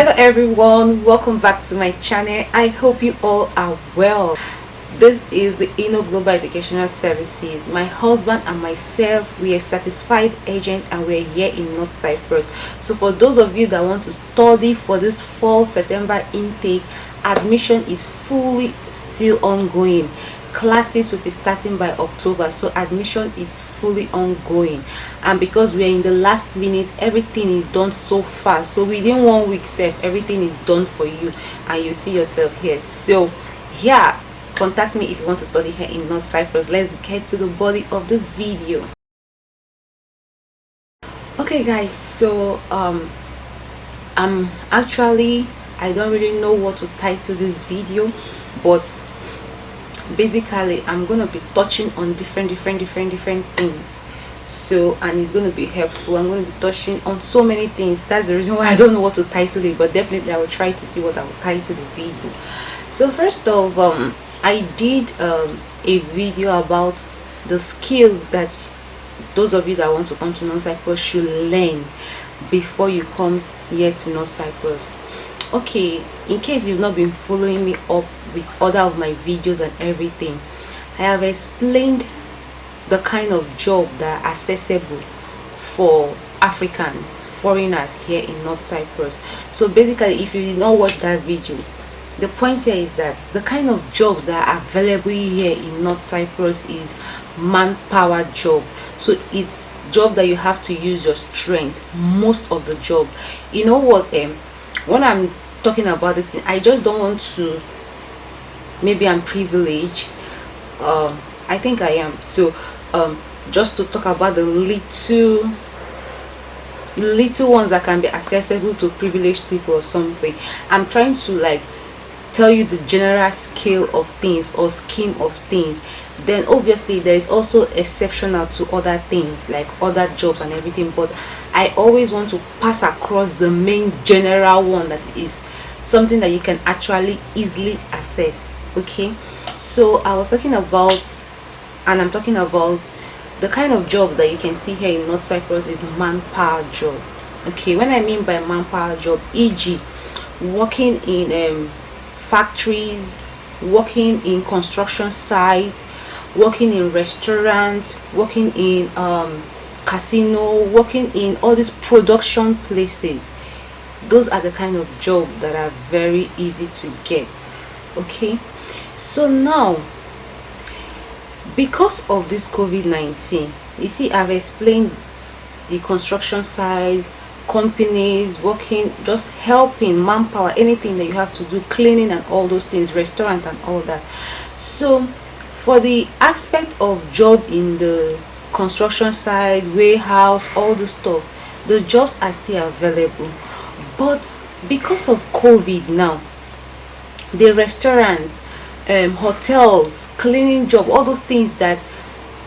Hello everyone, welcome back to my channel. I hope you all are well. This is the INNO Global Educational Services. My husband and myself, we are certified agent and we're here in North Cyprus. So for those of you that want to study for this fall September intake, admission is fully still ongoing. Classes will be starting by October, so admission is fully ongoing, and because we are in the last minute, everything is done so fast. So within 1 week self, everything is done for you and you see yourself here. So yeah, contact me if you want to study here in North Cyprus. Let's get to the body of this video. Okay guys, so I don't really know what to title this video, but basically I'm gonna be touching on different things, so, and it's gonna be helpful. I'm gonna be touching on so many things. That's the reason why I don't know what to title it, but definitely I will try to see what I will title the video. So first of I did a video about the skills that those of you that want to come to North Cyprus should learn before you come here to North Cyprus. Okay, in case you've not been following me up with other of my videos and everything, I have explained the kind of job that are accessible for Africans, foreigners here in North Cyprus. So basically, if you did not watch that video, the point here is that the kind of jobs that are available here in North Cyprus is manpower job. So it's job that you have to use your strength most of the job. You know what, when I'm talking about this thing, I just don't want to, maybe I'm privileged, I think I am, so just to talk about the little ones that can be accessible to privileged people or something. I'm trying to like tell you the general scale of things or scheme of things. Then obviously there is also exceptional to other things like other jobs and everything, but I always want to pass across the main general one that is something that you can actually easily access. Okay, so I was talking about, and I'm talking about the kind of job that you can see here in North Cyprus is manpower job. Okay, when I mean by manpower job, e.g. working in factories, working in construction sites, working in restaurants, working in casino, working in all these production places. Those are the kind of job that are very easy to get. Okay, so now because of this COVID-19, you see, I've explained the construction side, companies working, just helping, manpower, anything that you have to do, cleaning and all those things, restaurant and all that. So for the aspect of job in the construction side, warehouse, all the stuff, the jobs are still available. But because of COVID now, the restaurants, hotels, cleaning job, all those things that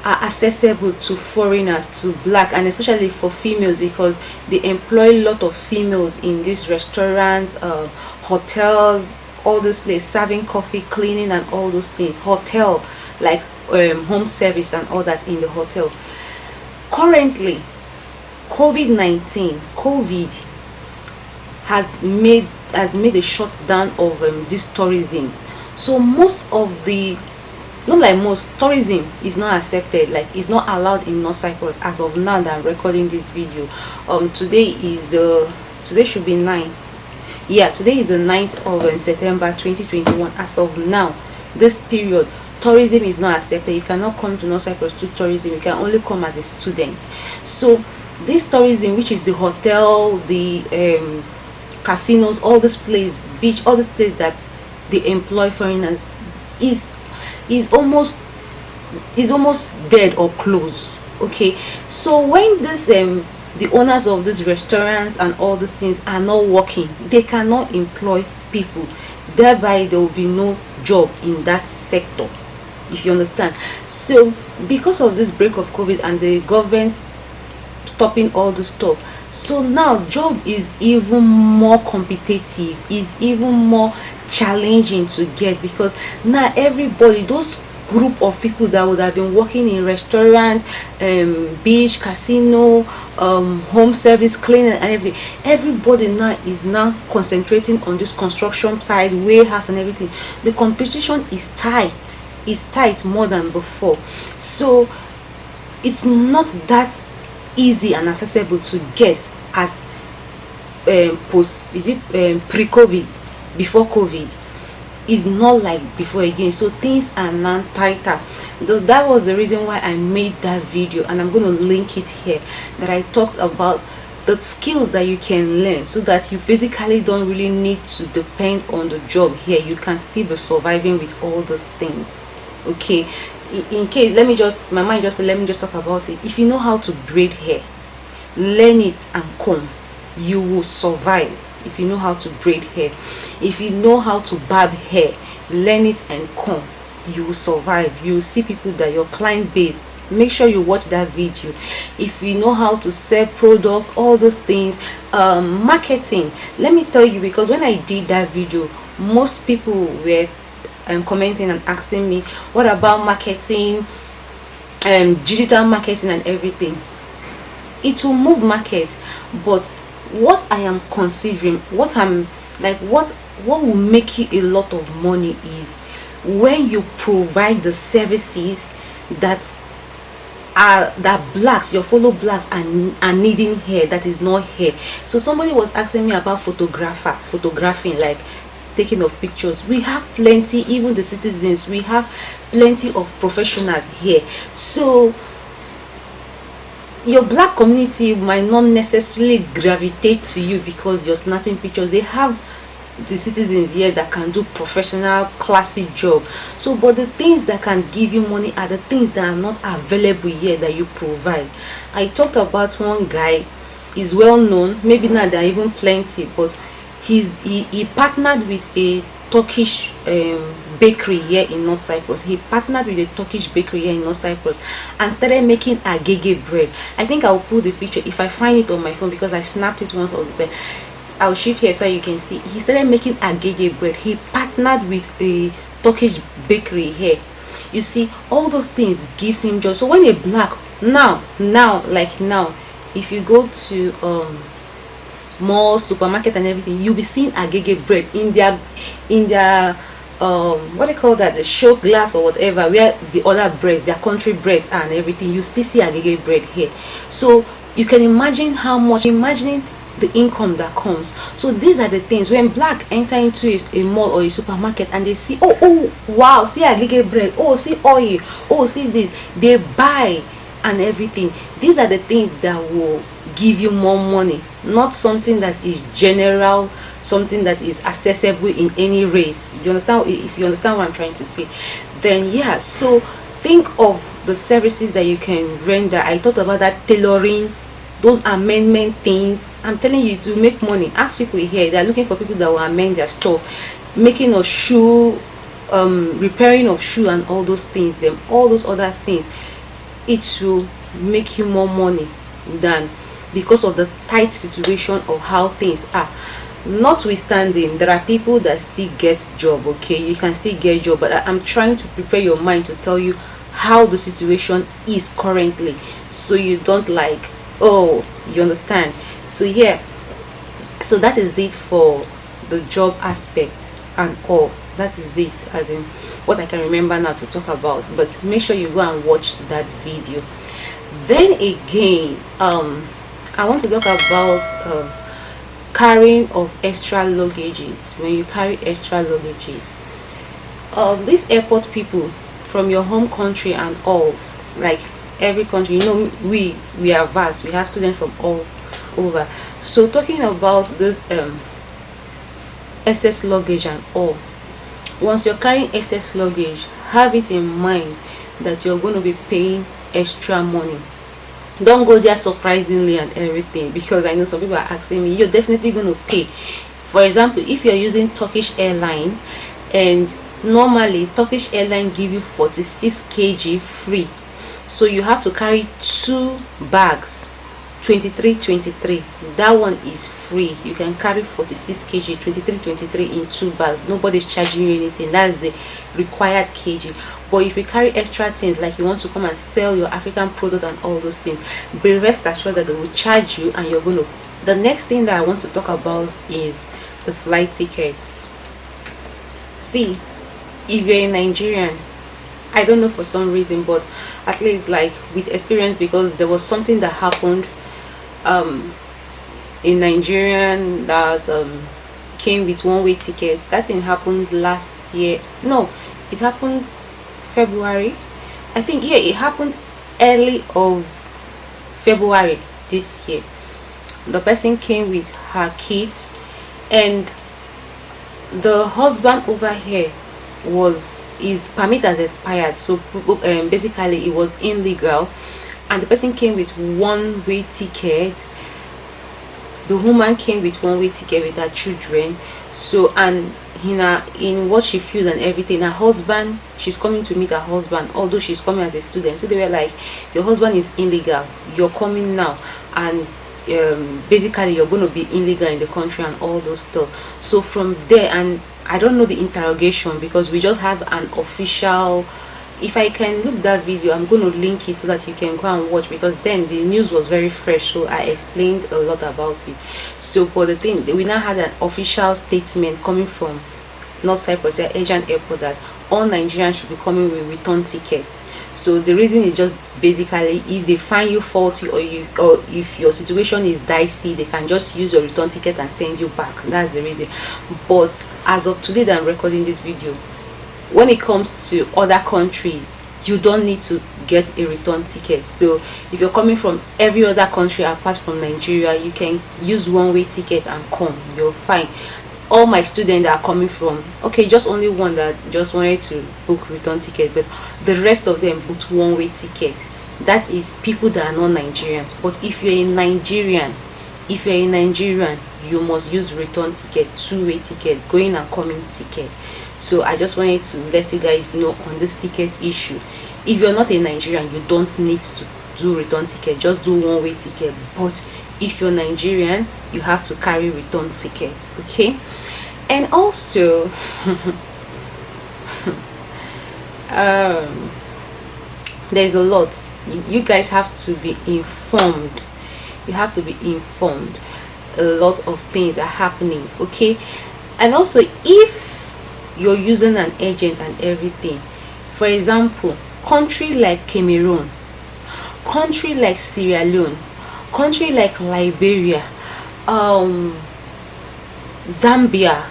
are accessible to foreigners, to black, and especially for females, because they employ a lot of females in these restaurants, hotels, all this place, serving coffee, cleaning and all those things, hotel, like home service and all that in the hotel. Currently, COVID has made a shutdown of this tourism. So most of the, not like most, tourism is not accepted, like it's not allowed in North Cyprus as of now that I'm recording this video. Today should be 9. Yeah, today is the 9th of September 2021. As of now, this period, tourism is not accepted. You cannot come to North Cyprus to tourism. You can only come as a student. So this tourism, which is the hotel, the casinos, all this place, beach, all this place that they employ foreigners, is almost dead or closed. Okay, so when this the owners of these restaurants and all these things are not working, they cannot employ people, thereby there will be no job in that sector, if you understand. So because of this break of COVID and the government stopping all the stuff, so now job is even more competitive, is even more challenging to get, because now everybody, those group of people that would have been working in restaurants, beach, casino, home service, cleaning and everything. Everybody now is now concentrating on this construction side, warehouse and everything. The competition is tight more than before. So it's not that easy and accessible to get as pre-COVID. Before COVID is not like before again, so things are now tighter. Though that was the reason why I made that video, and I'm going to link it here, that I talked about the skills that you can learn, so that you basically don't really need to depend on the job here. You can still be surviving with all those things. Okay, in case, let me just talk about it. If you know how to braid hair, learn it and comb, you will survive. If you know how to braid hair, if you know how to barb hair, learn it and comb, you will survive. You will see people that your client base. Make sure you watch that video. If you know how to sell products, all those things, marketing, let me tell you, because when I did that video, most people were commenting and asking me, what about marketing, digital marketing and everything? It will move markets, but what I am considering, what will make you a lot of money is when you provide the services that blacks, your fellow blacks are needing here, that is not here. So somebody was asking me about photographing, like taking of pictures. We have plenty, even the citizens, we have plenty of professionals here. So your black community might not necessarily gravitate to you because you're snapping pictures. They have the citizens here that can do professional, classy job. So but the things that can give you money are the things that are not available here that you provide. I talked about one guy, is well known, maybe now there are even plenty, but he partnered with a Turkish bakery here in North Cyprus. He partnered with a Turkish bakery here in North Cyprus and started making agege bread. I think I'll put the picture if I find it on my phone, because I snapped it once over there. I'll shift here so you can see. He started making agege bread. He partnered with a Turkish bakery here. You see, all those things gives him joy. So when a black now, if you go to mall, supermarket and everything, you'll be seeing agege bread in their what they call that, the show glass or whatever, where the other breads, their country breads are and everything. You still see agege bread here. So you can imagine how much, imagining the income that comes. So these are the things when black enter into a mall or a supermarket and they see, oh wow, see agege bread, oh see oil, oh see this, they buy and everything. These are the things that will give you more money, not something that is general, something that is accessible in any race. You understand? If you understand what I'm trying to say, then yeah. So think of the services that you can render. I talked about that tailoring, those amendment things. I'm telling you, to make money. Ask people here, they're looking for people that will amend their stuff, making of shoe, repairing of shoe and all those things, them all those other things. It will make you more money than, because of the tight situation of how things are. Notwithstanding, there are people that still get job. Okay, you can still get job, but I'm trying to prepare your mind to tell you how the situation is currently, so you don't like, oh, you understand. So yeah, so that is it for the job aspect and all. That is it, as in what I can remember now to talk about. But make sure you go and watch that video. Then again, I want to talk about carrying of extra luggages. When you carry extra luggages, these airport people from your home country and all, like every country, you know, we are vast, we have students from all over. So talking about this excess luggage and all, once you're carrying excess luggage, have it in mind that you're going to be paying extra money. Don't go there surprisingly and everything, because I know some people are asking me, you're definitely going to pay. For example, if you're using Turkish airline, and normally Turkish airline give you 46 kg free, so you have to carry 2 bags 2323, that one is free. You can carry 46 kg 2323 in 2 bags. Nobody's charging you anything. That's the required kg. But if you carry extra things, like you want to come and sell your African product and all those things, be rest assured that they will charge you, and you're going to. The next thing that I want to talk about is the flight ticket. See, if you're a Nigerian, I don't know, for some reason, but at least like with experience, because there was something that happened in Nigerian that came with one-way ticket. That thing happened last year. No, it happened February, I think. Yeah, it happened early of February this year. The person came with her kids, and the husband over here his permit has expired, so basically it was illegal, and the person came with one-way ticket. The woman came with one-way ticket with her children. So, and in what she feels and everything, her husband, she's coming to meet her husband, although she's coming as a student. So they were like, your husband is illegal, you're coming now, and basically you're going to be illegal in the country and all those stuff. So from there, and I don't know the interrogation, because we just have an official. If I can look that video, I'm going to link it so that you can go and watch, because then the news was very fresh, so I explained a lot about it. So for the thing, we now had an official statement coming from North Cyprus Asian Airport that all Nigerians should be coming with return tickets. So the reason is just basically, if they find you faulty, or if your situation is dicey, they can just use your return ticket and send you back. That's the reason. But as of today that I'm recording this video, when it comes to other countries, you don't need to get a return ticket. So if you're coming from every other country apart from Nigeria, you can use one-way ticket and come. You're fine. All my students that are coming from, okay, just only one that just wanted to book return ticket, but the rest of them booked one-way ticket. That is people that are not Nigerians. But if you're a Nigerian, you must use return ticket, two-way ticket, going and coming ticket. So I just wanted to let you guys know on this ticket issue. If you're not a Nigerian, you don't need to do return ticket, just do one-way ticket. But if you're Nigerian, you have to carry return ticket. Okay. And also there's a lot. You guys have to be informed. You have to be informed. A lot of things are happening. Okay. And also, if you're using an agent and everything, for example, country like Cameroon, country like Sierra Leone, country like Liberia, Zambia,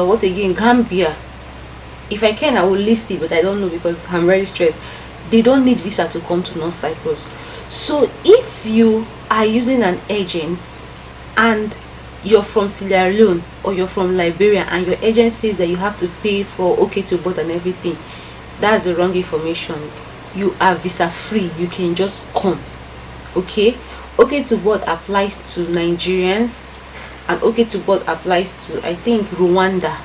what again, Gambia. If I can, I will list it, but I don't know because I'm very stressed. They don't need visa to come to North Cyprus. So if you are using an agent and you're from Sierra Leone or you're from Liberia, and your agent says that you have to pay for okay to board and everything, that's the wrong information. You are visa free, you can just come. Okay to board applies to Nigerians, and okay to board applies to, I think, Rwanda.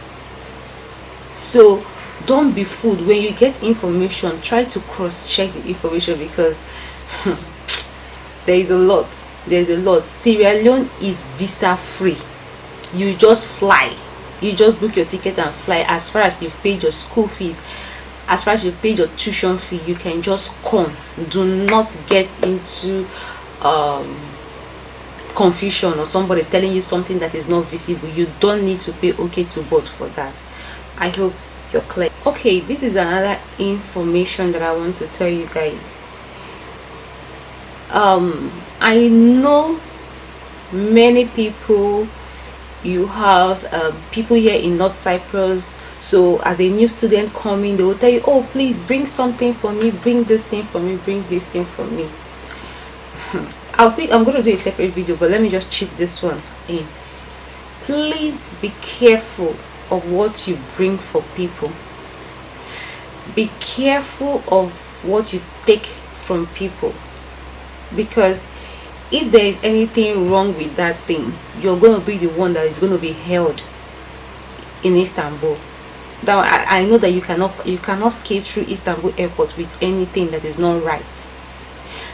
So don't be fooled. When you get information, try to cross-check the information, because there's a lot. Sierra Leone is visa free. You just fly, you just book your ticket and fly. As far as you've paid your school fees, as far as you paid your tuition fee, you can just come. Do not get into confusion or somebody telling you something that is not visible. You don't need to pay okay to board for that. I hope you're clear. Okay, this is another information that I want to tell you guys. I know many people, you have people here in North Cyprus. So as a new student coming, they will tell you, oh, please bring something for me, bring this thing for me, bring this thing for me. I'm going to do a separate video, but let me just chip this one in. Please be careful of what you bring for people. Be careful of what you take from people, because if there is anything wrong with that thing, you're going to be the one that is going to be held in Istanbul. Now I know that you cannot skate through Istanbul airport with anything that is not right.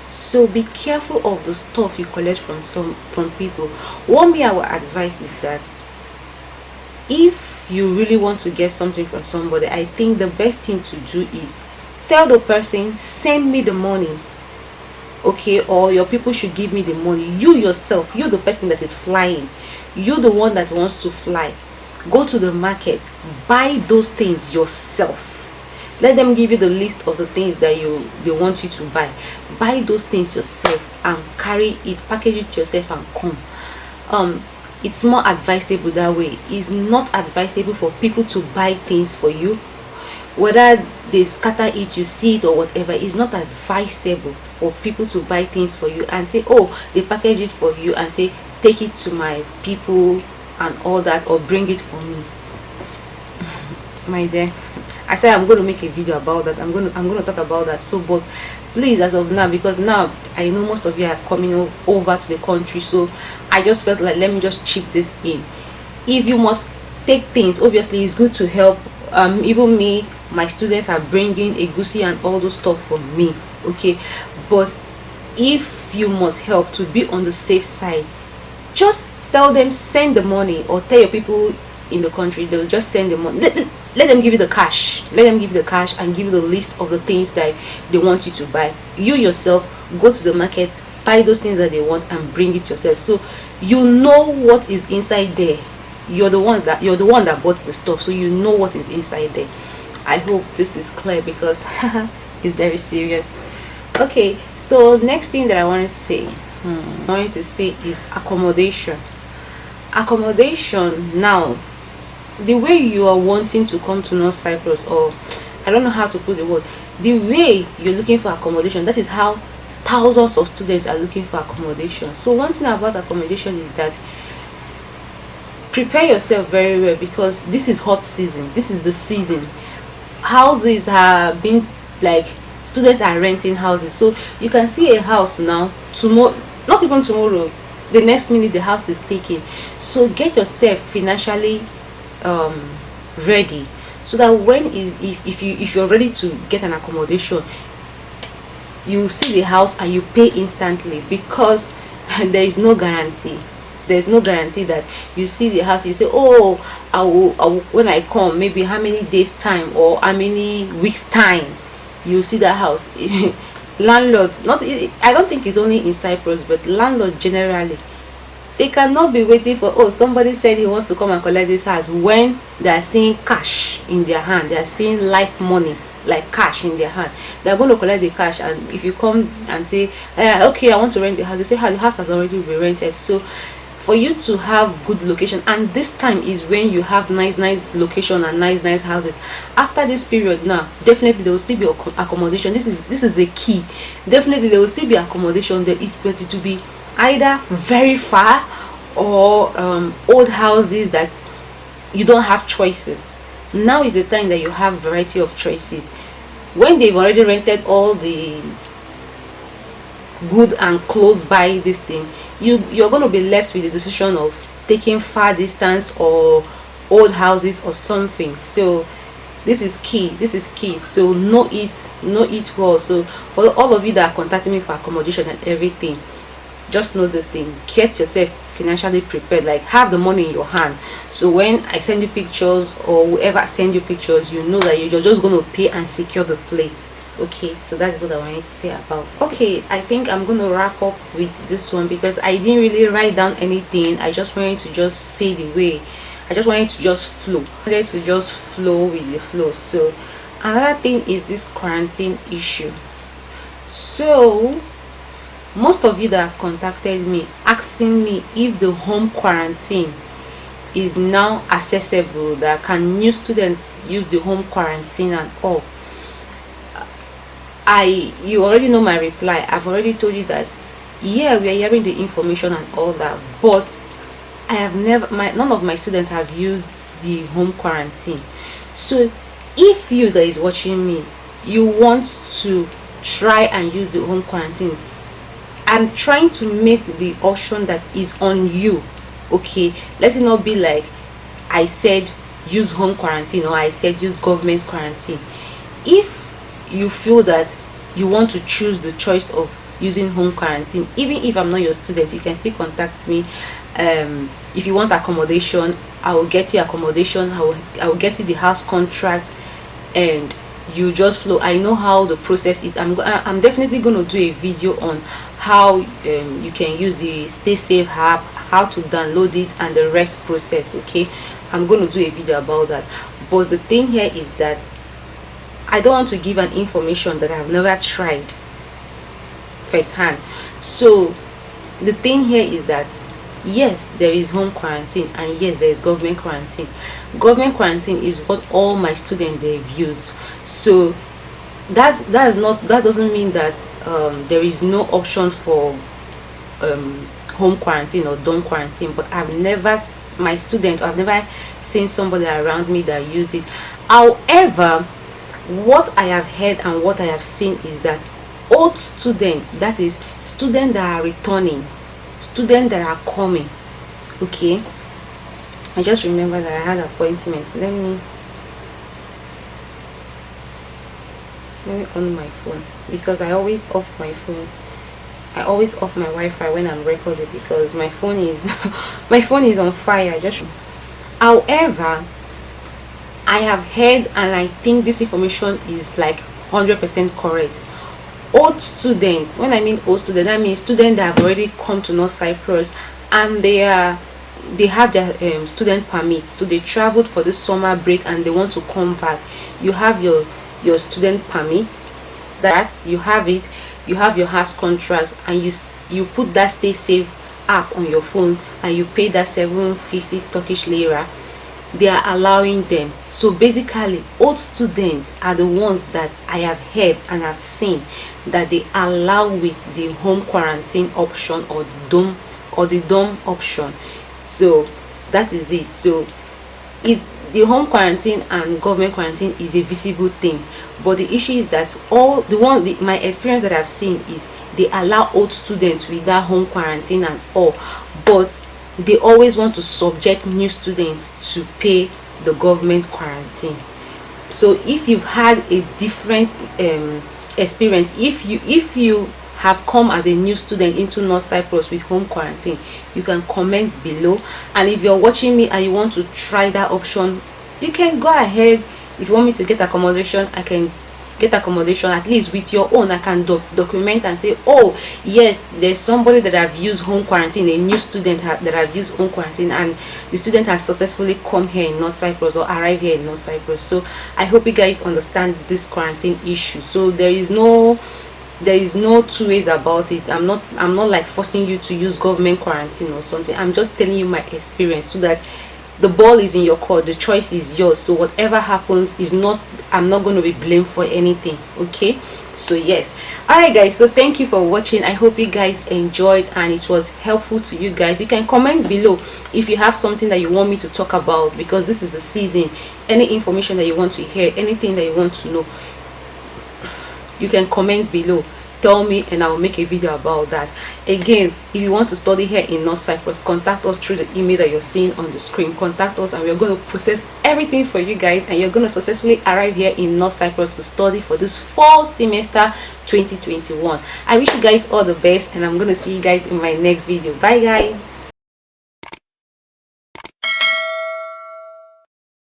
So be careful of the stuff you collect from people. What me I would advise is that if you really want to get something from somebody, I think the best thing to do is tell the person, send me the money, okay, or your people should give me the money. You yourself, you're the person that is flying, you're the one that wants to fly. Go to the market, buy those things yourself. Let them give you the list of the things that they want you to buy those things yourself and carry it, package it yourself and come. It's more advisable that way. It's not advisable for people to buy things for you, whether they scatter it, you see it or whatever. It's not advisable for people to buy things for you and say, oh, they package it for you and say, take it to my people and all that, or bring it for me. My dear, I said I'm going to make a video about that. I'm going to talk about that. So, but please, as of now, because now I know most of you are coming over to the country, so I just felt like, let me just chip this in. If you must take things, obviously it's good to help. Even me, my students are bringing egusi and all those stuff for me, okay? But if you must help to be on the safe side, just tell them, send the money, or tell your people in the country, they'll just send the money. Let them give you the cash. Let them give you the cash and give you the list of the things that they want you to buy. You yourself go to the market, buy those things that they want and bring it yourself, so you know what is inside there. You're the one that bought the stuff, so you know what is inside there. I hope this is clear, because it's very serious. Okay, so next thing that I wanted to say is accommodation. Accommodation. Now, the way you are wanting to come to North Cyprus, or I don't know how to put the word, the way you're looking for accommodation, that is how thousands of students are looking for accommodation. So one thing about accommodation is that prepare yourself very well, because this is hot season. This is the season. Houses are being, like, students are renting houses, so you can see a house now, tomorrow, not even tomorrow, the next minute the house is taken. So get yourself financially ready, so that when if you're ready to get an accommodation, you see the house and you pay instantly, because there is no guarantee. There's no guarantee that you see the house, you say, oh, I will when I come, maybe how many days time or how many weeks time, you see that house. Landlords, I don't think it's only in Cyprus, but landlords generally, they cannot be waiting for, oh, somebody said he wants to come and collect this house, when they are seeing cash in their hand. They are seeing life money, like cash in their hand. They are going to collect the cash, and if you come and say, okay, I want to rent the house, they say, the house has already been rented. So for you to have good location, and this time is when you have nice location and nice houses. After this period, now definitely there will still be accommodation. This is the key. Definitely there will still be accommodation there, but it will be either very far or old houses that you don't have choices. Now is the time that you have variety of choices. When they've already rented all the good and close by this thing, you're going to be left with the decision of taking far distance or old houses or something. So this is key. So know it well. So for all of you that are contacting me for accommodation and everything, just know this thing. Get yourself financially prepared, like have the money in your hand, so when I send you pictures, or whoever send you pictures, you know that you're just going to pay and secure the place. Okay, so that is what I wanted to say about. Okay, I think I'm going to wrap up with this one, because I didn't really write down anything. I just wanted to just say the way, I just wanted to just flow. I wanted to just flow with the flow. So another thing is this quarantine issue. So most of you that have contacted me asking me if the home quarantine is now accessible, that can new students use the home quarantine and all, you already know my reply. I've already told you that yeah, we are hearing the information and all that, but I have never, none of my students have used the home quarantine. So if you that is watching me, you want to try and use the home quarantine, I'm trying to make the option that is on you. Okay, let it not be like I said use home quarantine, or I said use government quarantine. If you feel that you want to choose the choice of using home quarantine. Even if I'm not your student, you can still contact me. If you want accommodation, I will get you accommodation. I will get you the house contract, and you just flow. I know how the process is. I'm definitely going to do a video on how you can use the Stay Safe app, how to download it, and the rest process. Okay, I'm going to do a video about that. But the thing here is that I don't want to give an information that I've never tried firsthand. So the thing here is that yes, there is home quarantine, and yes, there is government quarantine. Government quarantine is what all my students they've used. So that doesn't mean that there is no option for home quarantine or dorm quarantine. But I've never seen somebody around me that used it. However, what I have heard and what I have seen is that old students, that is students that are returning, students that are coming, okay, I just remember that I had appointments. Let me on my phone, because I always off my phone. I always off my Wi-Fi when I'm recording because my phone is my phone is on fire. However, I have heard, and I think this information is like 100% correct. Old students, when I mean old students, I mean students that have already come to North Cyprus, and they have their student permits, so they traveled for the summer break and they want to come back. You have your student permits, that you have it, you have your house contracts, and you put that Stay Safe app on your phone, and you pay that 750 Turkish lira. They are allowing them. So basically, old students are the ones that I have heard and have seen that they allow with the home quarantine option or the dorm option. So that is it. So the home quarantine and government quarantine is a visible thing, but the issue is that my experience that I've seen is they allow old students with that home quarantine and all, but they always want to subject new students to pay the government quarantine. So if you've had a different experience, if you have come as a new student into North Cyprus with home quarantine, you can comment below. And if you're watching me and you want to try that option, you can go ahead. If you want me to get accommodation, I can get accommodation. At least with your own, I can document and say, oh yes, there's somebody that I've used home quarantine, a new student that I've used home quarantine, and the student has successfully come here in North Cyprus or arrived here in North Cyprus. So I hope you guys understand this quarantine issue. So there is no two ways about it. I'm not like forcing you to use government quarantine or something. I'm just telling you my experience so that the ball is in your court, the choice is yours. So whatever happens I'm not going to be blamed for anything. Okay, so yes. All right guys, so thank you for watching. I hope you guys enjoyed and it was helpful to you guys. You can comment below if you have something that you want me to talk about, because this is the season. Any information that you want to hear, anything that you want to know, you can comment below, tell me, and I will make a video about that. Again, if you want to study here in North Cyprus, contact us through the email that you're seeing on the screen. Contact us and we're going to process everything for you guys, and you're going to successfully arrive here in North Cyprus to study for this fall semester 2021. I wish you guys all the best, and I'm going to see you guys in my next video. Bye guys.